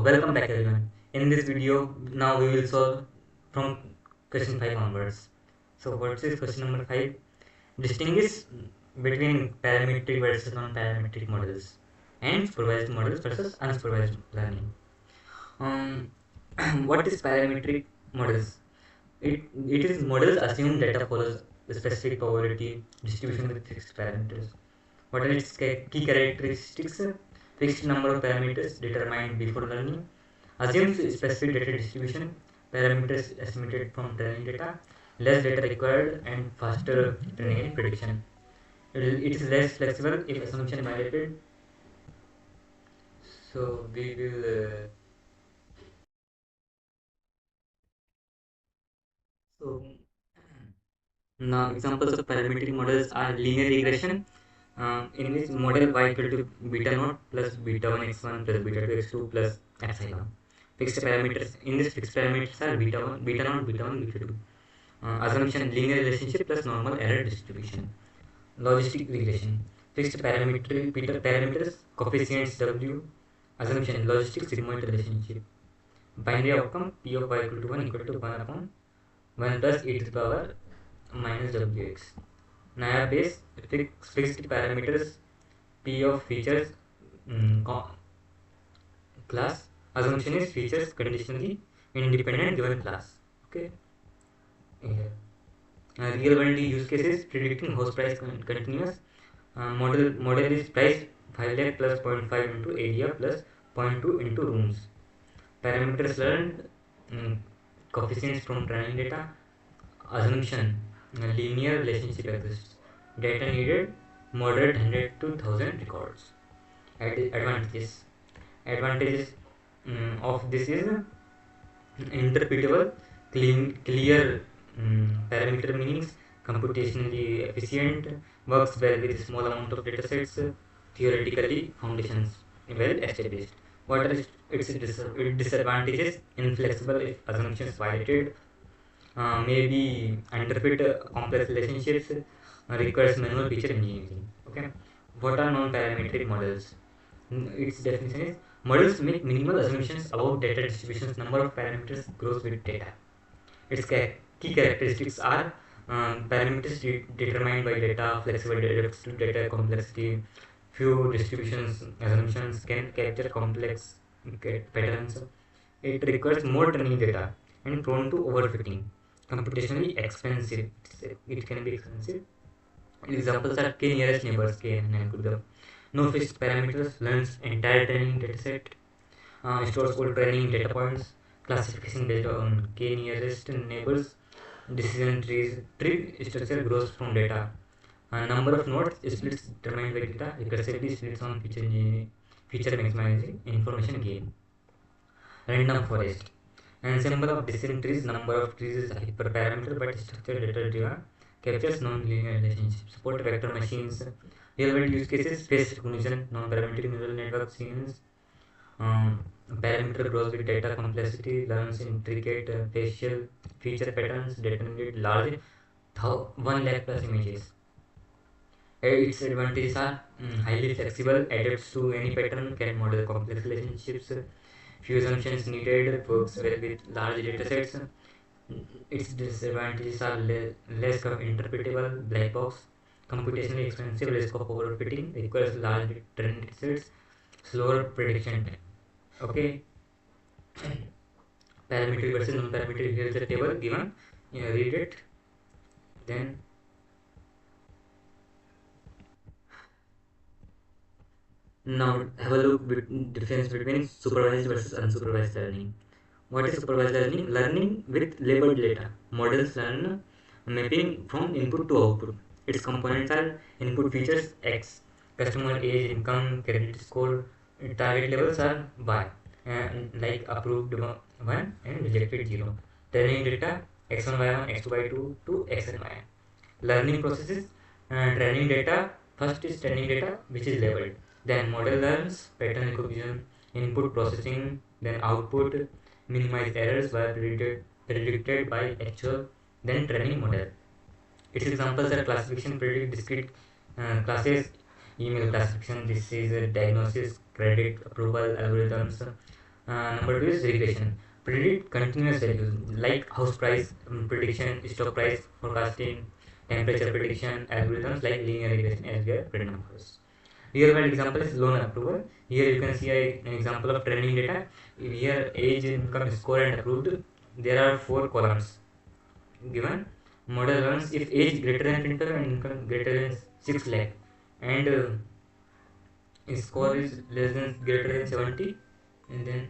Welcome back everyone. In this video, now we will solve from question 5 onwards. So what is question number 5? Distinguish between parametric versus non-parametric models and supervised models versus unsupervised learning. Um, what is parametric models? It is models assume data follows a specific probability distribution with fixed parameters. What are its key characteristics? Fixed number of parameters determined before learning. Assumes specific data distribution. Parameters estimated from training data. Less data required and faster training and prediction. It is less flexible if assumption violated. So we will so now examples of parametric models are linear regression. In which model y equal to beta naught plus beta 1 x1 plus beta 2 x2 plus epsilon. Fixed parameters. In this fixed parameters are beta 1, beta naught, beta 1, beta 2. Assumption linear relationship plus normal error distribution. Logistic regression. Fixed parameters coefficients w. Assumption logistic sigmoid relationship. Binary outcome p of y equal to 1 equal to 1 upon 1 plus e to the power minus wx. Naya base fixed parameters p of features class. Assumption is features conditionally independent given class. Okay. Yeah. Real world use cases predicting house price continuous. Model is price 5 lakh plus 0.5 into area plus 0.2 into rooms. Parameters learned coefficients from training data. Assumption linear relationship exists. Data needed moderate 100 to 1000 records. Advantages of this is interpretable, clear parameter meanings, computationally efficient, works well with small amount of datasets, theoretically foundations well established. What are its disadvantages? Inflexible if assumptions violated, maybe interpret complex relationships, requires manual feature engineering. Okay, what are non-parametric models? Its definition is models make minimal assumptions about data distributions. Number of parameters grows with data. Its key characteristics are parameters determined by data, flexible data complexity, few distributions assumptions can capture complex patterns. It requires more training data and prone to overfitting. Computationally expensive. It can be expensive. Examples are k nearest neighbors, k and algorithm. No fixed parameters, learns entire training dataset, stores all training data points, classification based on k nearest neighbors, decision trees, tree structure grows from data. Number of nodes splits determined by data, recursively splits on feature maximizing information gain. Random forest. Ensemble of decision trees, number of trees is hyperparameter but structure data driven, captures non-linear relationships. Support vector machines. Real world use cases, face recognition, non-parametric neural network scenes. Parameter grows with data complexity, learns intricate facial feature patterns, data needed large 1 lakh plus images. Its advantages are highly flexible, adapts to any pattern, can model complex relationships, few assumptions needed, works well with large datasets. Its disadvantages are less interpretable, black box, computationally expensive, risk of overfitting, requires large training datasets, slower prediction time. Okay, parametric versus non-parametric. Here is the table given. Read it. Then now have a look difference between supervised versus unsupervised learning. What is supervised learning? Learning with labeled data. Models learn mapping from input to output. Its components are input features X, customer age, income, credit score. Target levels are Y, like approved 1 and rejected 0. Training data X1, Y1, X2, Y2 to X and Y. Learning processes, training data. First is training data which is labeled. Then model learns pattern recognition, input processing, then output, minimize errors by predicted by actual, then training model. Its examples are classification, predict discrete classes, email classification, this is diagnosis, credit approval algorithms, Number 2 is regression. Predict continuous values like house price prediction, stock price forecasting, temperature prediction, algorithms like linear regression as we have read numbers. Real world example is loan approval. Here you can see an example of trending data. Here age, income, score and approved. There are 4 columns given. Model runs if age greater than 25 and income greater than 6 lakh and score is less than greater than 70, and then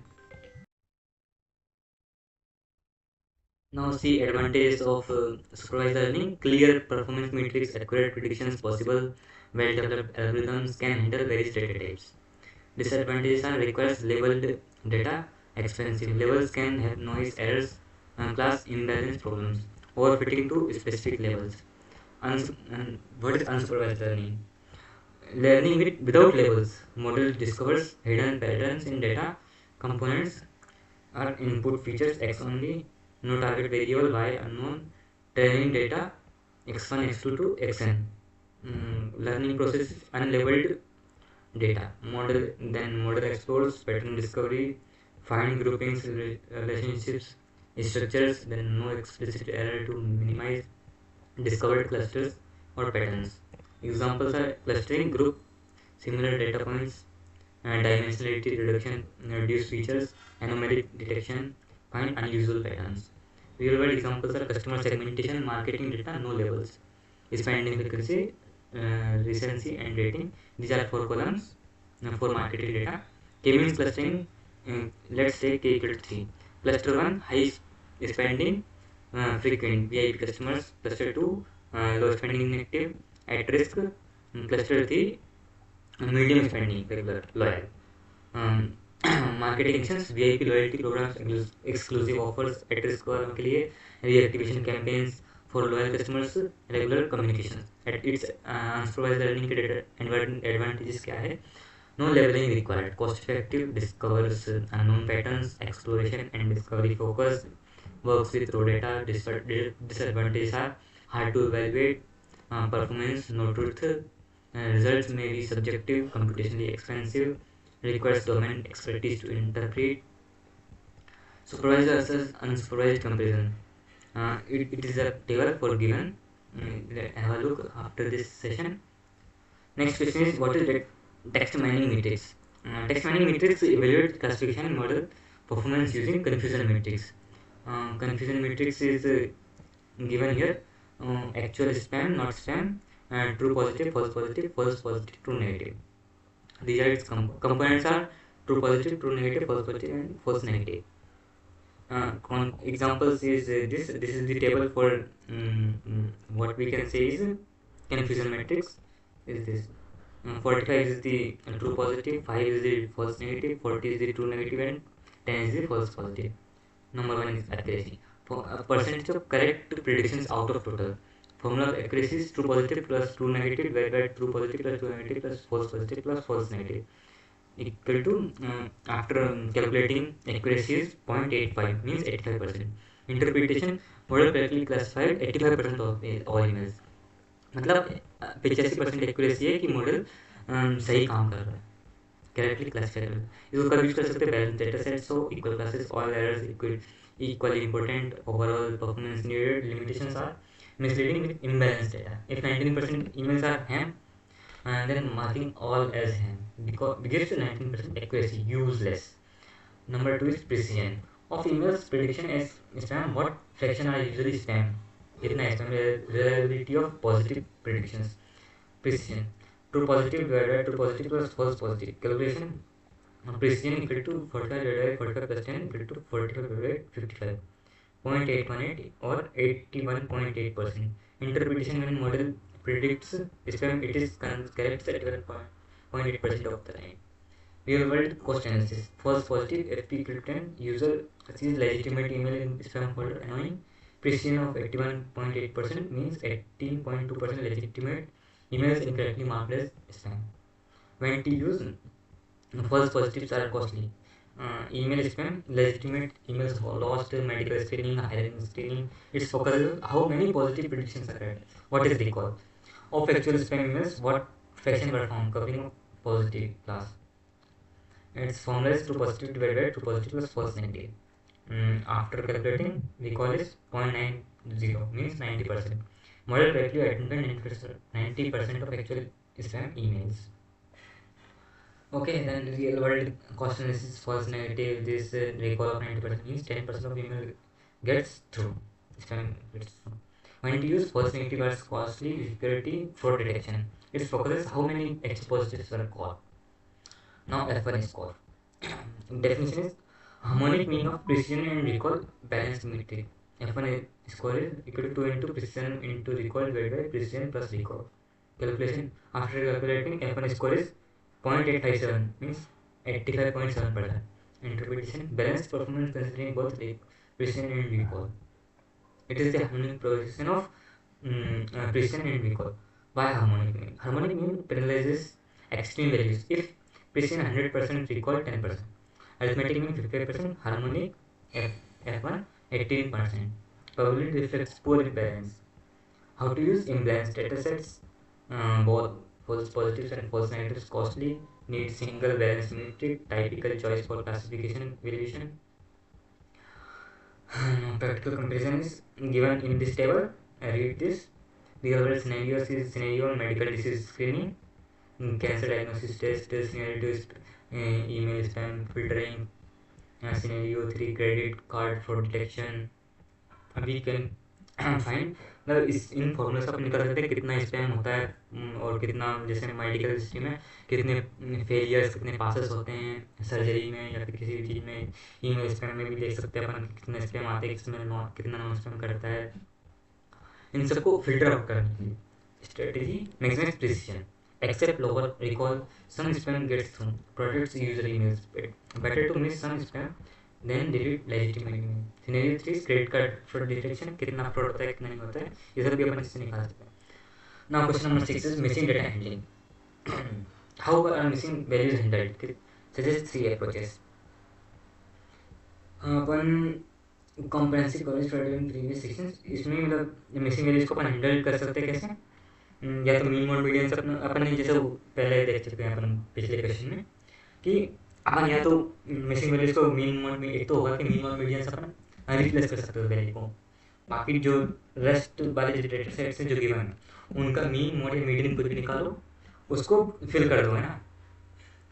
now see advantages of supervised learning: clear performance metrics, accurate predictions possible, well-developed algorithms can handle various data types. Disadvantages are requires labeled data, expensive labels can have noise errors, class imbalance problems, overfitting to specific labels. What is unsupervised learning? Learning without labels. Model discovers hidden patterns in data components are input features x only, no target variable y unknown, training data x1, x2 to xn. Learning process is unlabeled data. Model explores pattern discovery, find groupings, relationships, structures, then no explicit error to minimize discovered clusters or patterns. Examples are clustering, group similar data points, dimensionality reduction, reduce features, anomaly detection, find unusual patterns. Real world examples are customer segmentation, marketing data, no labels, spending frequency, recency, and rating. These are 4 columns for marketing data. K-means clustering, let's say K equal to 3. Cluster 1, high spending, frequent VIP customers. Cluster 2, low spending inactive, at risk. Cluster 3, medium spending, regular, loyal. um, marketing actions, VIP loyalty programs, exclusive offers, at risk वालों के लिए reactivation campaigns for loyal customers, regular communications. At its unsupervised learning के advantages क्या है? No labeling required, cost effective, discovers unknown patterns, exploration and discovery focus, works with raw data. Disadvantages are hard to evaluate, performance, no truth, results may be subjective, computationally expensive, requires domain expertise to interpret. Supervised versus unsupervised comparison. It is a table for given. Let's have a look after this session. Next question is, what is text mining matrix? Text mining matrix evaluates classification model performance using confusion matrix. Confusion matrix is given here. Actual spam, not spam, true positive, false positive, false positive, true negative. These are its components are true positive, true negative, false positive, and false negative. Examples is this is the table for what we can say is confusion matrix is this. 45 is the true positive, 5 is the false negative, 40 is the true negative, and 10 is the false positive. Number 1 is accuracy. For a percentage of correct predictions out of total. Formula of accuracy is true positive plus true negative divided by true positive plus true negative plus false positive plus false negative, equal to after calculating accuracy is 0.85, means 85%. Interpretation, model correctly classified 85% of all emails. मतलब 85% accuracy है कि model सही काम कर रहा है, correctly classify कर रहा है. इसको कब यूज कर सकते हैं? Balance data set, so equal classes, all errors equally important, overall performance needed. Limitations are misleading with imbalanced data. If 19% emails are ham, and then marking all as ham because gives 19% accuracy, useless. Number 2 is precision of emails prediction as spam. What fraction are usually spam? Itna spam. Reliability of positive predictions. Precision, true positive divided by true positive plus false positive. Calculation, precision equal to 45 divided by 45 plus 10 equal to 45 divided by 55. 0.818 or 81.8%. Interpretation, when model predicts spam, it is correct at 1.8% of the time. Real world cost analysis. False positive, FP equal to 10. User sees legitimate email in spam folder, annoying. Precision of 81.8% means 18.2% legitimate emails incorrectly marked as spam. When to use false positives are costly. Email spam, legitimate emails lost, medical screening, hiring screening. Its focus is how many positive predictions are read. What is recall of actual spam emails? What fraction were found? Covering of positive class. its formula is true positive divided by true positive plus false negative. After calculating, we call this 0.90 means 90%. Model correctly identified 90% of actual spam emails. Okay, then real world cost analysis false negative. This recall of 90% means 10% of email gets through. Spam gets through. When to use false negative as costly security fraud detection. It focuses how many extra positives were called. Now F1 score. Definition is harmonic mean of precision and recall balanced metric. F1 score is equal to 2 into precision into recall divided by precision plus recall. Calculation after calculating F1 score is 0.857 means 85.7%. Interpretation balanced performance considering both precision and recall. It is the harmonic progression of precision and recall. Why harmonic mean? Harmonic mean penalizes extreme values. If precision 100%, recall 10%. Arithmetic mean 55%, harmonic F1 18%. Probability reflects poor imbalance. How to use imbalanced datasets? Both false positives and false negatives costly. Need single balance metric. Typical choice for classification evaluation. Practical comparison is given in this table. Read this. Real world scenarios is scenario on medical disease screening, cancer diagnosis test, scenario 2 is email spam filtering, scenario 3 credit card fraud detection. अभी can find मतलब इस इन formula से अपन निकाल सकते हैं कितना spam होता है और कितना जैसे मेडिकल हिस्ट्री में कितने फेलियर्स कितने पासेस होते हैं सर्जरी में या फिर किसी भी चीज़ में. ईमेल स्पैम में भी देख सकते हैं अपन कितने स्पैम आते हैं किसमें कितना नॉन स्पैम करता है. इन सबको फिल्टर आउट करने की strategy maximise precision accept lower recall some spam gets through protects user emails better to miss some spam then delete legitimate email. Scenario 3 is credit card fraud detection कितना fraud होता है कितना नहीं होता है ये सब भी अपन इससे निकाल सकते हैं. Now question number 6 is missing data handling. How are missing values handled? Suggest 3 approaches. Upon comprehensive coverage for previous sections इसमें मतलब मिसिंग वैल्यूज को अपन हैंडल कर सकते हैं कैसे. या तो मीन मोड मीडियन अपन ने जैसे पहले देख चुके हैं अपन पिछले क्वेश्चन में कि अपन या तो मिसिंग वैल्यूज को मीन मोड में एक तो होगा कि मीन मोड मीडियन से अपन रिप्लेस कर सकते हो वैल्यू को. बाकी जो रेस्ट वाले जो डेटा सेट्स हैं जो गिवन है उनका मीन मोड या मीडियन कुछ भी निकालो उसको फिल कर दो है ना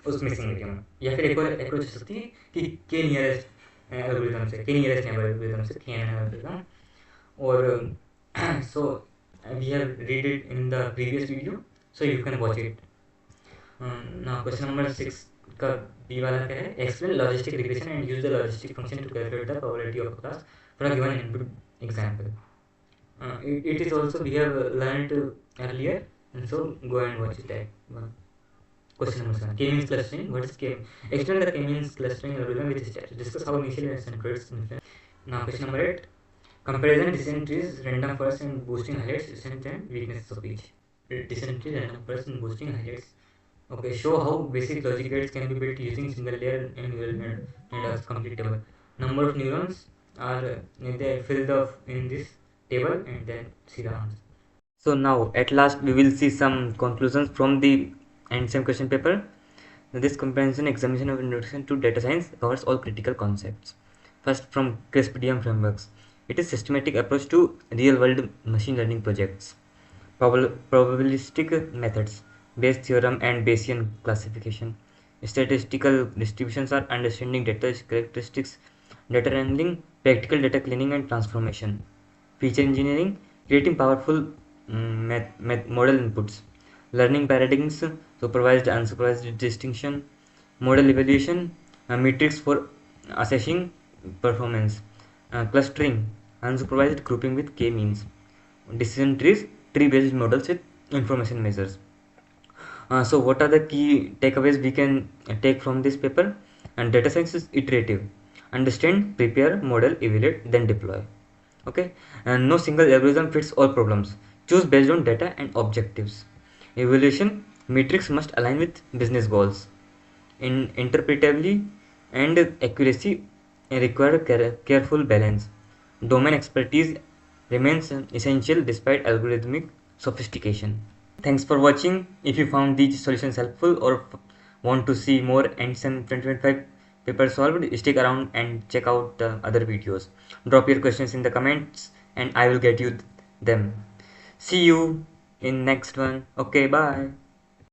उस मिसिंग वैल्यू में. या फिर एक और अप्रोच हो सकती है कि के नियरेस्ट एल्गोरिथम से के नियरेस्ट नेबर एल्गोरिथम से के एल्गोरिथम. और सो we have read it in the previous video so you can watch it. Now question number 6 का B वाला क्या है explain logistic regression and use the logistic function to calculate the probability of a class for a given input example. It is also we have learned earlier and so go and watch it one. Question number 7 k-means clustering. What is k-means? Explain the k-means clustering algorithm which is to discuss how initial and centroids influence. Now question number 8 comparison descent trees random first and boosting highlights strength and weaknesses of each. Descent trees random first and boosting highlights. Okay, show how basic logic gates can be built using single layer and neural net and as complete table. Number of neurons are they filled up in this table and then see the answer. So now at last we will see some conclusions from the end sem question paper. This comprehensive examination of introduction to data science covers all critical concepts. First from CRISP-DM frameworks. It is systematic approach to real-world machine learning projects. Probabilistic methods, Bayes theorem and Bayesian classification. Statistical distributions are understanding data characteristics, data handling, practical data cleaning and transformation. Feature engineering, creating powerful model inputs. Learning paradigms, supervised and unsupervised distinction. Model evaluation, metrics for assessing performance. Clustering, unsupervised grouping with k-means. Decision trees, tree-based models with information measures. So what are the key takeaways we can take from this paper? And data science is iterative. Understand, prepare, model, evaluate, then deploy. Okay, and no single algorithm fits all problems. Choose based on data and objectives. Evaluation, metrics must align with business goals. In interpretably and accuracy require careful balance. Domain expertise remains essential despite algorithmic sophistication. Thanks for watching. If you found these solutions helpful or Want to see more NSEM 2025 paper solved? Stick around and check out the other videos. Drop your questions in the comments and I will get you them. See you in next one. Okay, bye.